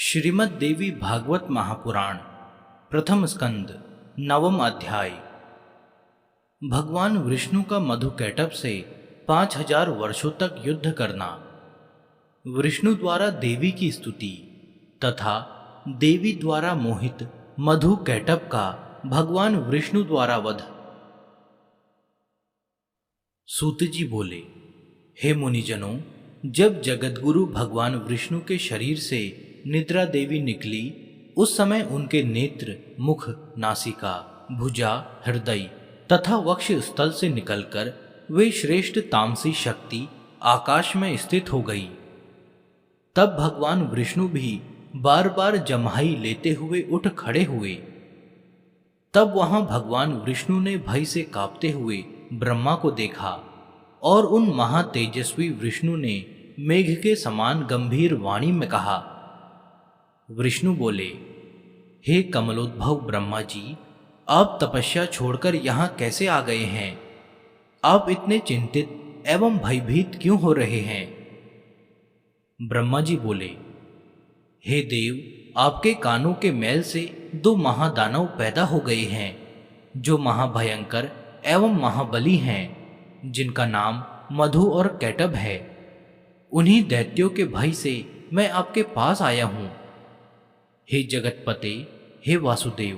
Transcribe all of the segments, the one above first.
श्रीमद् देवी भागवत महापुराण प्रथम स्कंद नवम अध्याय। भगवान विष्णु का मधुकैटभ से 5000 वर्षों तक युद्ध करना, विष्णु द्वारा देवी की स्तुति तथा देवी द्वारा मोहित मधुकैटभ का भगवान विष्णु द्वारा वध। सूत जी बोले, हे मुनिजनों, जब जगतगुरु भगवान विष्णु के शरीर से निद्रा देवी निकली, उस समय उनके नेत्र, मुख, नासिका, भुजा, हृदय तथा वक्ष स्थल से निकलकर वे श्रेष्ठ तामसी शक्ति आकाश में स्थित हो गई। तब भगवान विष्णु भी बार बार जम्हाई लेते हुए उठ खड़े हुए। तब वहां भगवान विष्णु ने भय से कांपते हुए ब्रह्मा को देखा और उन महातेजस्वी विष्णु ने मेघ के समान गंभीर वाणी में कहा। विष्णु बोले, हे कमलोद्भव ब्रह्मा जी, आप तपस्या छोड़कर यहाँ कैसे आ गए हैं? आप इतने चिंतित एवं भयभीत क्यों हो रहे हैं? ब्रह्मा जी बोले, हे देव, आपके कानों के मैल से 2 महादानव पैदा हो गए हैं, जो महाभयंकर एवं महाबली हैं, जिनका नाम मधु और कैटभ है। उन्हीं दैत्यों के भय से मैं आपके पास आया हूं। हे जगतपते, हे वासुदेव,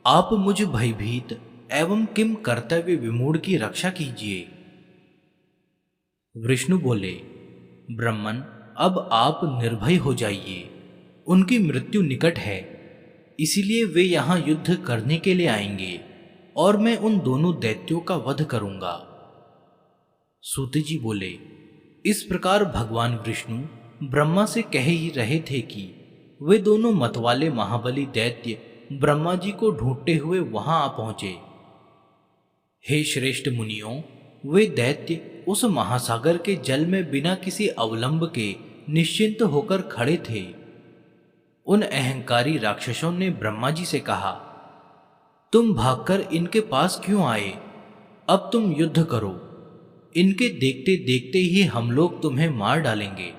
आप मुझ भयभीत एवं किम कर्तव्य विमूढ़ की रक्षा कीजिए। विष्णु बोले, ब्रह्मन, अब आप निर्भय हो जाइए। उनकी मृत्यु निकट है, इसीलिए वे यहां युद्ध करने के लिए आएंगे और मैं उन दोनों दैत्यों का वध करूंगा। सूत जी बोले, इस प्रकार भगवान विष्णु ब्रह्मा से कह ही रहे थे कि वे दोनों मतवाले महाबली दैत्य ब्रह्मा जी को ढूंढते हुए वहां आ पहुंचे। हे श्रेष्ठ मुनियों, वे दैत्य उस महासागर के जल में बिना किसी अवलंब के निश्चिंत होकर खड़े थे। उन अहंकारी राक्षसों ने ब्रह्मा जी से कहा, तुम भागकर इनके पास क्यों आए? अब तुम युद्ध करो। इनके देखते देखते ही हम लोग तुम्हें मार डालेंगे।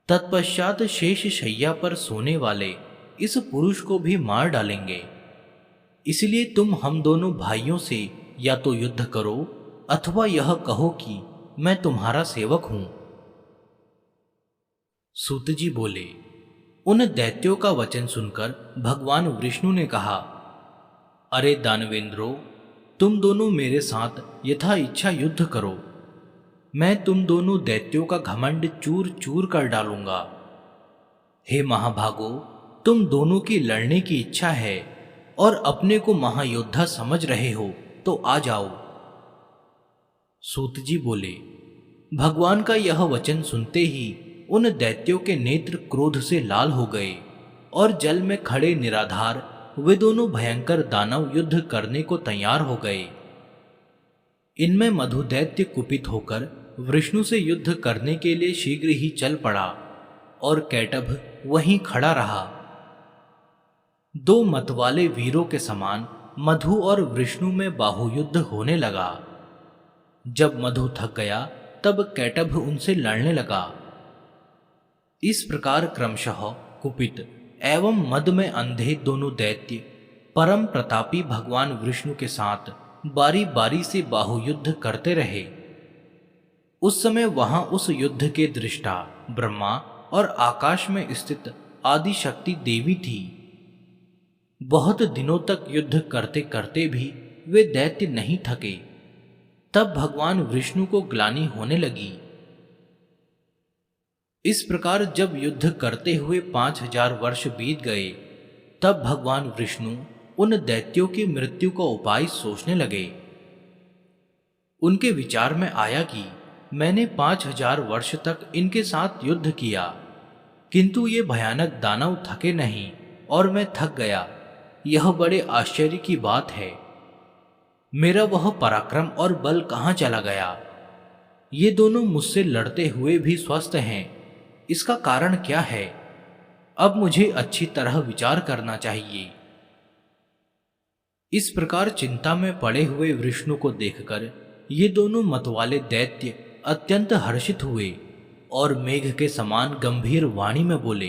तत्पश्चात शेष शैया पर सोने वाले इस पुरुष को भी मार डालेंगे। इसलिए तुम हम दोनों भाइयों से या तो युद्ध करो अथवा यह कहो कि मैं तुम्हारा सेवक हूं। सूत जी बोले, उन दैत्यों का वचन सुनकर भगवान विष्णु ने कहा, अरे दानवेंद्रो, तुम दोनों मेरे साथ यथा इच्छा युद्ध करो। मैं तुम दोनों दैत्यों का घमंड चूर चूर कर डालूंगा। हे महाभागो, तुम दोनों की लड़ने की इच्छा है और अपने को महायोद्धा समझ रहे हो, तो आ जाओ। सूत जी बोले, भगवान का यह वचन सुनते ही उन दैत्यों के नेत्र क्रोध से लाल हो गए और जल में खड़े निराधार वे दोनों भयंकर दानव युद्ध करने को तैयार हो गए। इनमें मधु दैत्य कुपित होकर विष्णु से युद्ध करने के लिए शीघ्र ही चल पड़ा और कैटभ वहीं खड़ा रहा। 2 मतवाले वीरों के समान मधु और विष्णु में बाहुयुद्ध होने लगा। जब मधु थक गया तब कैटभ उनसे लड़ने लगा। इस प्रकार क्रमशः कुपित एवं मद में अंधे दोनों दैत्य परम प्रतापी भगवान विष्णु के साथ बारी बारी से बाहुयुद्ध करते रहे। उस समय वहां उस युद्ध के दृष्टा ब्रह्मा और आकाश में स्थित आदि शक्ति देवी थी। बहुत दिनों तक युद्ध करते करते भी वे दैत्य नहीं थके। तब भगवान विष्णु को ग्लानि होने लगी। इस प्रकार जब युद्ध करते हुए 5000 वर्ष बीत गए, तब भगवान विष्णु उन दैत्यों की मृत्यु का उपाय सोचने लगे। उनके विचार में आया कि मैंने 5000 वर्ष तक इनके साथ युद्ध किया, किंतु ये भयानक दानव थके नहीं और मैं थक गया। यह बड़े आश्चर्य की बात है। मेरा वह पराक्रम और बल कहाँ चला गया? ये दोनों मुझसे लड़ते हुए भी स्वस्थ हैं। इसका कारण क्या है? अब मुझे अच्छी तरह विचार करना चाहिए। इस प्रकार चिंता में पड़े हुए विष्णु को देखकर ये दोनों मतवाले दैत्य अत्यंत हर्षित हुए और मेघ के समान गंभीर वाणी में बोले,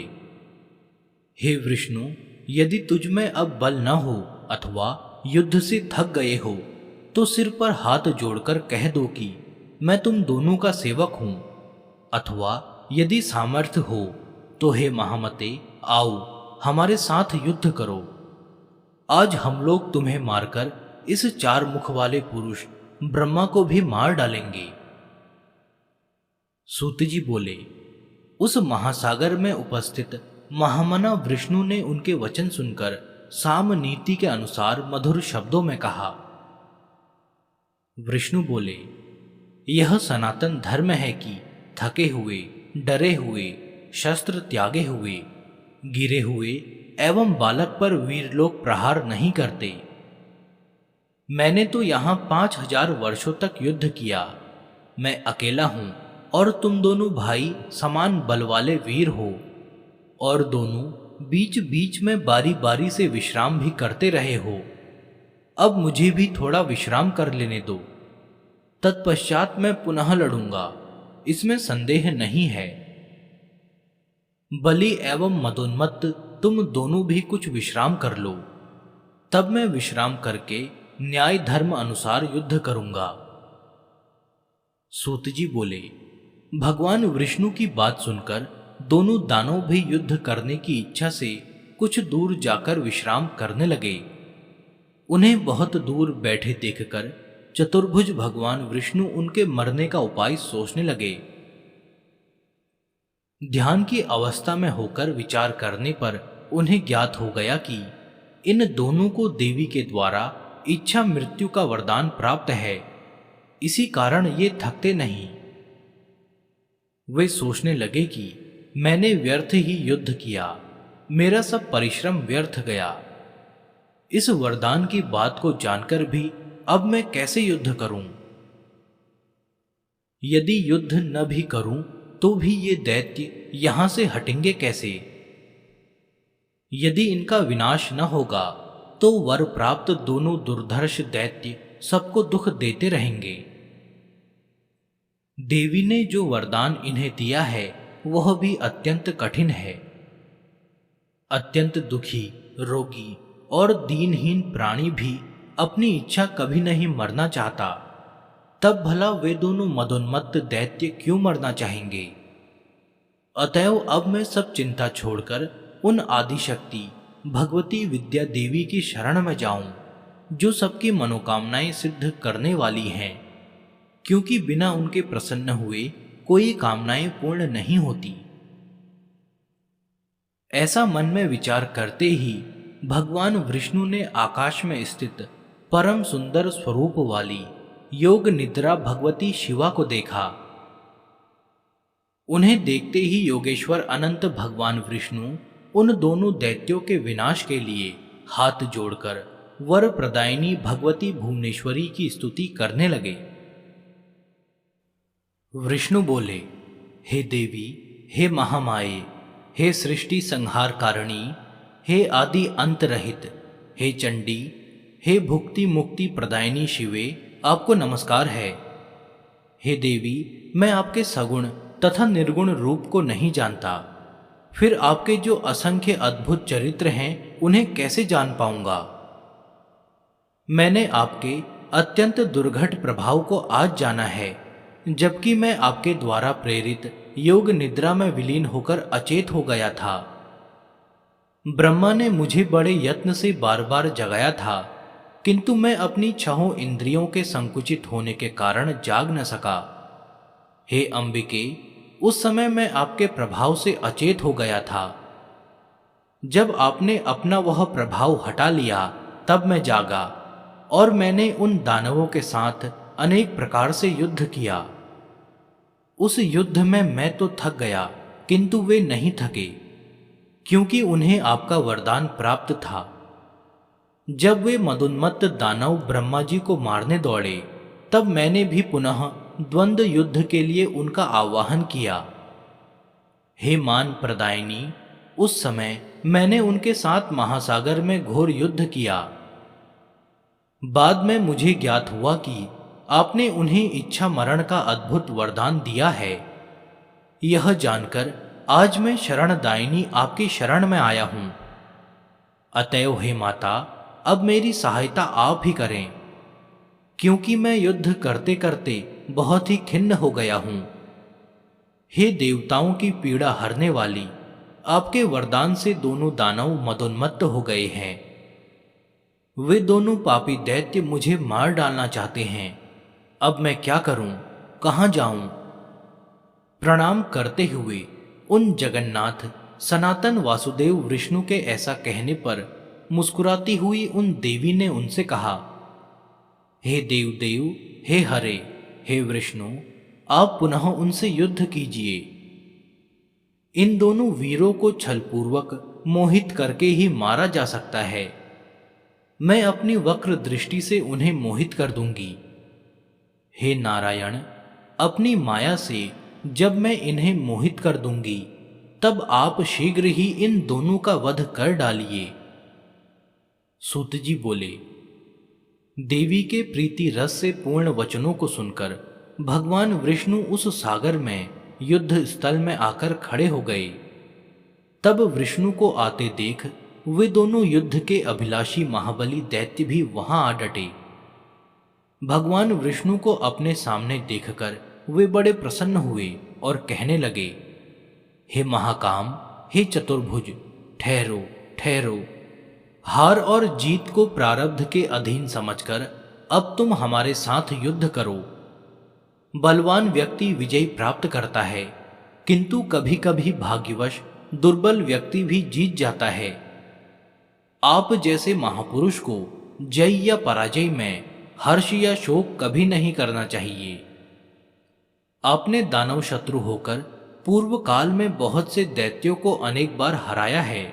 हे विष्णु, यदि तुझ में अब बल न हो अथवा युद्ध से थक गए हो तो सिर पर हाथ जोड़कर कह दो कि मैं तुम दोनों का सेवक हूं, अथवा यदि सामर्थ्य हो तो हे महामते, आओ हमारे साथ युद्ध करो। आज हम लोग तुम्हें मारकर इस चार मुख वाले पुरुष ब्रह्मा को भी मार डालेंगे। सूत जी बोले, उस महासागर में उपस्थित महामना विष्णु ने उनके वचन सुनकर साम नीति के अनुसार मधुर शब्दों में कहा। विष्णु बोले, यह सनातन धर्म है कि थके हुए, डरे हुए, शस्त्र त्यागे हुए, गिरे हुए एवं बालक पर वीर लोग प्रहार नहीं करते। मैंने तो यहां 5000 वर्षों तक युद्ध किया। मैं अकेला हूं और तुम दोनों भाई समान बल वाले वीर हो, और दोनों बीच बीच में बारी बारी से विश्राम भी करते रहे हो। अब मुझे भी थोड़ा विश्राम कर लेने दो, तत्पश्चात मैं पुनः लड़ूंगा, इसमें संदेह नहीं है। बलि एवं मदोन्मत्त तुम दोनों भी कुछ विश्राम कर लो, तब मैं विश्राम करके न्याय धर्म अनुसार युद्ध करूंगा। सूत जी बोले, भगवान विष्णु की बात सुनकर दोनों दानव भी युद्ध करने की इच्छा से कुछ दूर जाकर विश्राम करने लगे। उन्हें बहुत दूर बैठे देखकर चतुर्भुज भगवान विष्णु उनके मरने का उपाय सोचने लगे। ध्यान की अवस्था में होकर विचार करने पर उन्हें ज्ञात हो गया कि इन दोनों को देवी के द्वारा इच्छा मृत्यु का वरदान प्राप्त है, इसी कारण ये थकते नहीं। वे सोचने लगे कि मैंने व्यर्थ ही युद्ध किया, मेरा सब परिश्रम व्यर्थ गया। इस वरदान की बात को जानकर भी अब मैं कैसे युद्ध करूं? यदि युद्ध न भी करूं तो भी ये दैत्य यहां से हटेंगे कैसे? यदि इनका विनाश न होगा तो वर प्राप्त दोनों दुर्धर्ष दैत्य सबको दुख देते रहेंगे। देवी ने जो वरदान इन्हें दिया है वह भी अत्यंत कठिन है। अत्यंत दुखी, रोगी और दीनहीन प्राणी भी अपनी इच्छा कभी नहीं मरना चाहता, तब भला वे दोनों मदोन्मत्त दैत्य क्यों मरना चाहेंगे? अतएव अब मैं सब चिंता छोड़कर उन आदिशक्ति भगवती विद्या देवी की शरण में जाऊं, जो सबकी मनोकामनाएं सिद्ध करने वाली हैं, क्योंकि बिना उनके प्रसन्न हुए कोई कामनाएं पूर्ण नहीं होती। ऐसा मन में विचार करते ही भगवान विष्णु ने आकाश में स्थित परम सुंदर स्वरूप वाली योग निद्रा भगवती शिवा को देखा। उन्हें देखते ही योगेश्वर अनंत भगवान विष्णु उन दोनों दैत्यों के विनाश के लिए हाथ जोड़कर वर प्रदायिनी भगवती भुवनेश्वरी की स्तुति करने लगे। विष्णु बोले, हे देवी, हे महामाये, हे सृष्टि संहार कारिणी, हे आदि अंत रहित, हे चंडी, हे भुक्ति मुक्ति प्रदायिनी शिवे, आपको नमस्कार है। हे देवी, मैं आपके सगुण तथा निर्गुण रूप को नहीं जानता, फिर आपके जो असंख्य अद्भुत चरित्र हैं उन्हें कैसे जान पाऊंगा? मैंने आपके अत्यंत दुर्घट प्रभाव को आज जाना है, जबकि मैं आपके द्वारा प्रेरित योग निद्रा में विलीन होकर अचेत हो गया था। ब्रह्मा ने मुझे बड़े यत्न से बार बार जगाया था, किंतु मैं अपनी छहों इंद्रियों के संकुचित होने के कारण जाग न सका। हे अंबिके, उस समय मैं आपके प्रभाव से अचेत हो गया था। जब आपने अपना वह प्रभाव हटा लिया तब मैं जागा, और मैंने उन दानवों के साथ अनेक प्रकार से युद्ध किया। उस युद्ध में मैं तो थक गया, किंतु वे नहीं थके, क्योंकि उन्हें आपका वरदान प्राप्त था। जब वे मदोन्मत्त दानव ब्रह्मा जी को मारने दौड़े, तब मैंने भी पुनः द्वंद्व युद्ध के लिए उनका आह्वान किया। हे मान प्रदायिनी, उस समय मैंने उनके साथ महासागर में घोर युद्ध किया। बाद में मुझे ज्ञात हुआ कि आपने उन्हें इच्छा मरण का अद्भुत वरदान दिया है। यह जानकर आज मैं शरणदायिनी आपकी शरण में आया हूं। अतएव हे माता, अब मेरी सहायता आप ही करें, क्योंकि मैं युद्ध करते करते बहुत ही खिन्न हो गया हूं। हे देवताओं की पीड़ा हरने वाली, आपके वरदान से दोनों दानव मदोन्मत्त हो गए हैं। वे दोनों पापी दैत्य मुझे मार डालना चाहते हैं। अब मैं क्या करूं, कहां जाऊं? प्रणाम करते हुए उन जगन्नाथ सनातन वासुदेव विष्णु के ऐसा कहने पर मुस्कुराती हुई उन देवी ने उनसे कहा, हे देव देव, हे हरे, हे विष्णु, आप पुनः उनसे युद्ध कीजिए। इन दोनों वीरों को छलपूर्वक मोहित करके ही मारा जा सकता है। मैं अपनी वक्र दृष्टि से उन्हें मोहित कर दूंगी। हे नारायण, अपनी माया से जब मैं इन्हें मोहित कर दूंगी, तब आप शीघ्र ही इन दोनों का वध कर डालिए। सूत जी बोले, देवी के प्रीति रस से पूर्ण वचनों को सुनकर भगवान विष्णु उस सागर में युद्ध स्थल में आकर खड़े हो गए। तब विष्णु को आते देख वे दोनों युद्ध के अभिलाषी महाबली दैत्य भी वहां आ डटे। भगवान विष्णु को अपने सामने देखकर वे बड़े प्रसन्न हुए और कहने लगे, हे महाकाम, हे चतुर्भुज, ठहरो ठहरो। हार और जीत को प्रारब्ध के अधीन समझकर अब तुम हमारे साथ युद्ध करो। बलवान व्यक्ति विजय प्राप्त करता है, किंतु कभी कभी भाग्यवश दुर्बल व्यक्ति भी जीत जाता है। आप जैसे महापुरुष को जय या पराजय में हर्ष या शोक कभी नहीं करना चाहिए। आपने दानव शत्रु होकर पूर्व काल में बहुत से दैत्यों को अनेक बार हराया है,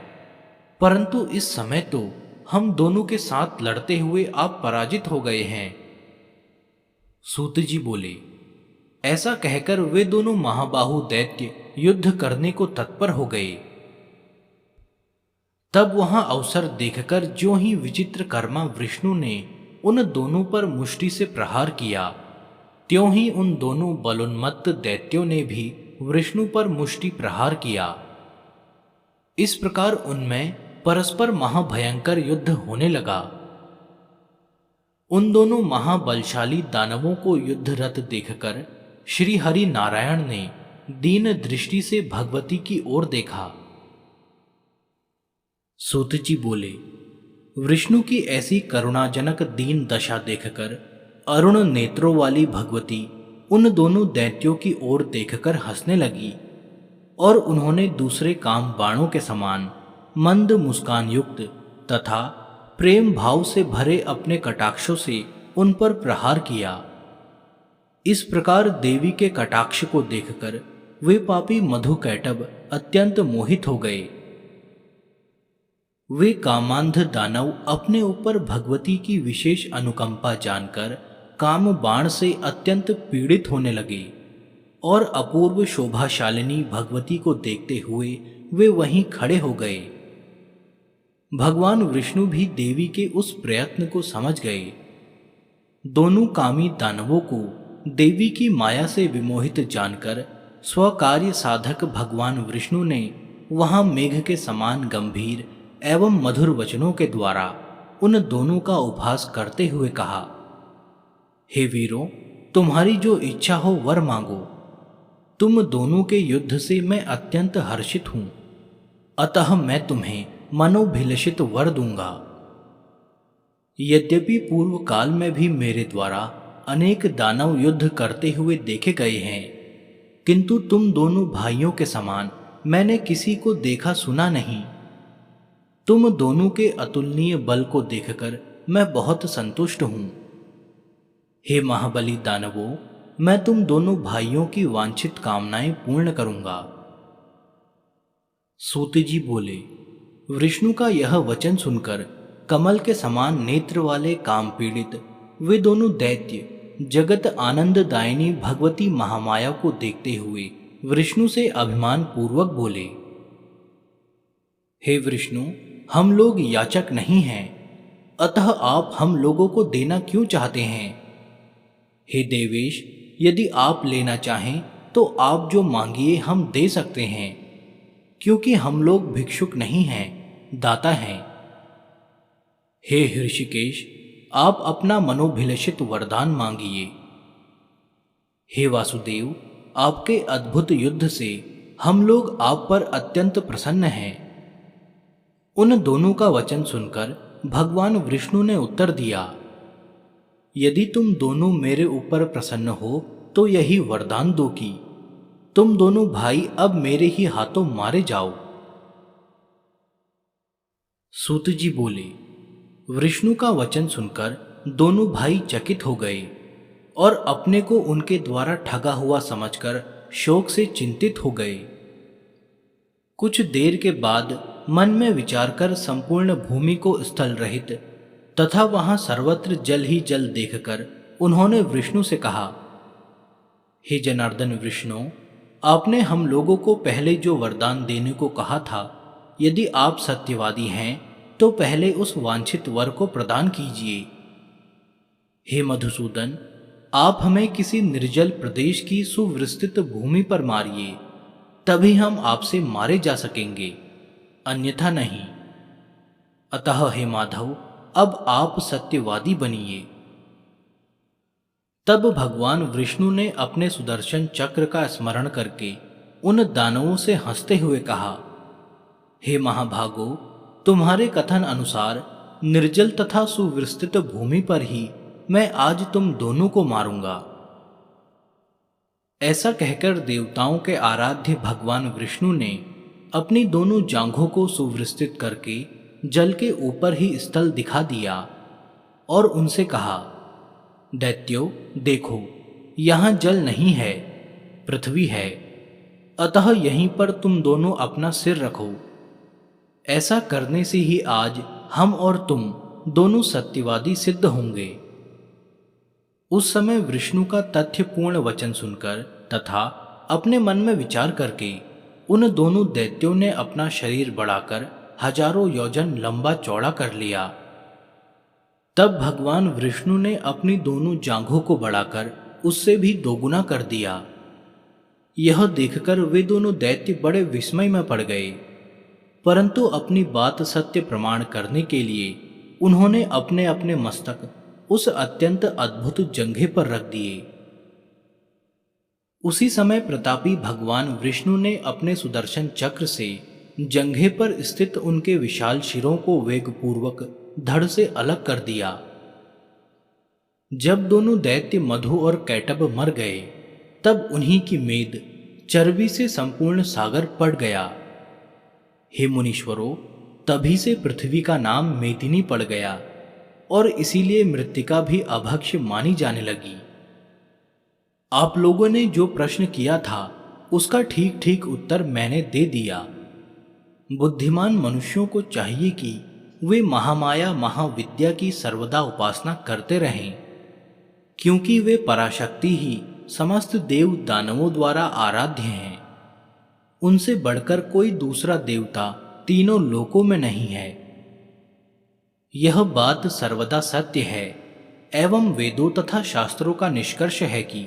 परंतु इस समय तो हम दोनों के साथ लड़ते हुए आप पराजित हो गए हैं। सूत जी बोले, ऐसा कहकर वे दोनों महाबाहु दैत्य युद्ध करने को तत्पर हो गए। तब वहां अवसर देखकर ज्यों ही विचित्र कर्मा विष्णु ने उन दोनों पर मुष्टि से प्रहार किया, त्यों ही उन दोनों बलोन्मत्त दैत्यों ने भी विष्णु पर मुष्टि प्रहार किया। इस प्रकार उनमें परस्पर महाभयंकर युद्ध होने लगा। उन दोनों महाबलशाली दानवों को युद्धरत देखकर श्री हरि नारायण ने दीन दृष्टि से भगवती की ओर देखा। सूत जी बोले, विष्णु की ऐसी करुणाजनक दीन दशा देखकर अरुण नेत्रों वाली भगवती उन दोनों दैत्यों की ओर देखकर हंसने लगी और उन्होंने दूसरे काम बाणों के समान मंद मुस्कान युक्त तथा प्रेम भाव से भरे अपने कटाक्षों से उन पर प्रहार किया। इस प्रकार देवी के कटाक्ष को देखकर वे पापी मधुकैटभ अत्यंत मोहित हो गए। वे कामांध दानव अपने ऊपर भगवती की विशेष अनुकंपा जानकर काम बाण से अत्यंत पीड़ित होने लगे और अपूर्व शोभाशालिनी भगवती को देखते हुए वे वहीं खड़े हो गए। भगवान विष्णु भी देवी के उस प्रयत्न को समझ गए। दोनों कामी दानवों को देवी की माया से विमोहित जानकर स्वकार्य साधक भगवान विष्णु ने वहां मेघ के समान गंभीर एवं मधुर वचनों के द्वारा उन दोनों का उपहास करते हुए कहा, हे वीरों, तुम्हारी जो इच्छा हो वर मांगो। तुम दोनों के युद्ध से मैं अत्यंत हर्षित हूं, अतः मैं तुम्हें मनोभिलषित वर दूंगा। यद्यपि पूर्व काल में भी मेरे द्वारा अनेक दानव युद्ध करते हुए देखे गए हैं, किंतु तुम दोनों भाइयों के समान मैंने किसी को देखा सुना नहीं। तुम दोनों के अतुलनीय बल को देखकर मैं बहुत संतुष्ट हूं। हे महाबली दानवों, मैं तुम दोनों भाइयों की वांछित कामनाएं पूर्ण करूंगा। सूत जी बोले, विष्णु का यह वचन सुनकर कमल के समान नेत्र वाले काम पीड़ित वे दोनों दैत्य जगत आनंददायिनी भगवती महामाया को देखते हुए विष्णु से अभिमान पूर्वक बोले, हे विष्णु, हम लोग याचक नहीं हैं, अतः आप हम लोगों को देना क्यों चाहते हैं? हे देवेश, यदि आप लेना चाहें तो आप जो मांगिए हम दे सकते हैं, क्योंकि हम लोग भिक्षुक नहीं हैं, दाता हैं। हे हृषिकेश, आप अपना मनोभिलषित वरदान मांगिए। हे वासुदेव, आपके अद्भुत युद्ध से हम लोग आप पर अत्यंत प्रसन्न हैं। उन दोनों का वचन सुनकर भगवान विष्णु ने उत्तर दिया, यदि तुम दोनों मेरे ऊपर प्रसन्न हो तो यही वरदान दो कि तुम दोनों भाई अब मेरे ही हाथों मारे जाओ। सूत जी बोले, विष्णु का वचन सुनकर दोनों भाई चकित हो गए और अपने को उनके द्वारा ठगा हुआ समझकर शोक से चिंतित हो गए। कुछ देर के बाद मन में विचार कर संपूर्ण भूमि को स्थल रहित तथा वहां सर्वत्र जल ही जल देखकर उन्होंने विष्णु से कहा, हे जनार्दन विष्णु, आपने हम लोगों को पहले जो वरदान देने को कहा था, यदि आप सत्यवादी हैं तो पहले उस वांछित वर को प्रदान कीजिए। हे मधुसूदन, आप हमें किसी निर्जल प्रदेश की सुविस्तृत भूमि पर मारिए, तभी हम आपसे मारे जा सकेंगे, अन्यथा नहीं। अतः हे माधव, अब आप सत्यवादी बनिए। तब भगवान विष्णु ने अपने सुदर्शन चक्र का स्मरण करके उन दानवों से हंसते हुए कहा, हे महाभागो, तुम्हारे कथन अनुसार निर्जल तथा सुविस्तृत भूमि पर ही मैं आज तुम दोनों को मारूंगा। ऐसा कहकर देवताओं के आराध्य भगवान विष्णु ने अपनी दोनों जांघों को सुविस्तृत करके जल के ऊपर ही स्थल दिखा दिया और उनसे कहा, दैत्यो देखो, यहाँ जल नहीं है, पृथ्वी है, अतः यहीं पर तुम दोनों अपना सिर रखो। ऐसा करने से ही आज हम और तुम दोनों सत्यवादी सिद्ध होंगे। उस समय विष्णु का तथ्यपूर्ण वचन सुनकर तथा अपने मन में विचार करके उन दोनों दैत्यों ने अपना शरीर बढ़ाकर हजारों योजन लंबा चौड़ा कर लिया। तब भगवान विष्णु ने अपनी दोनों जांघों को बढ़ाकर उससे भी दोगुना कर दिया। यह देखकर वे दोनों दैत्य बड़े विस्मय में पड़ गए, परंतु अपनी बात सत्य प्रमाण करने के लिए उन्होंने अपने अपने मस्तक उस अत्यंत अद्भुत जंघे पर रख दिए। उसी समय प्रतापी भगवान विष्णु ने अपने सुदर्शन चक्र से जंघे पर स्थित उनके विशाल शिरों को वेगपूर्वक धड़ से अलग कर दिया। जब दोनों दैत्य मधु और कैटभ मर गए, तब उन्हीं की मेद चर्बी से संपूर्ण सागर पड़ गया। हे मुनीश्वरों, तभी से पृथ्वी का नाम मेदिनी पड़ गया और इसीलिए मृत्तिका भी अभक्ष्य मानी जाने लगी। आप लोगों ने जो प्रश्न किया था उसका ठीक ठीक उत्तर मैंने दे दिया। बुद्धिमान मनुष्यों को चाहिए कि वे महामाया महाविद्या की सर्वदा उपासना करते रहें, क्योंकि वे पराशक्ति ही समस्त देव दानवों द्वारा आराध्य हैं। उनसे बढ़कर कोई दूसरा देवता तीनों लोकों में नहीं है। यह बात सर्वदा सत्य है एवं वेदों तथा शास्त्रों का निष्कर्ष है कि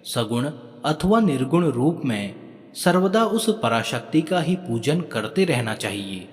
सगुण अथवा निर्गुण रूप में सर्वदा उस पराशक्ति का ही पूजन करते रहना चाहिए।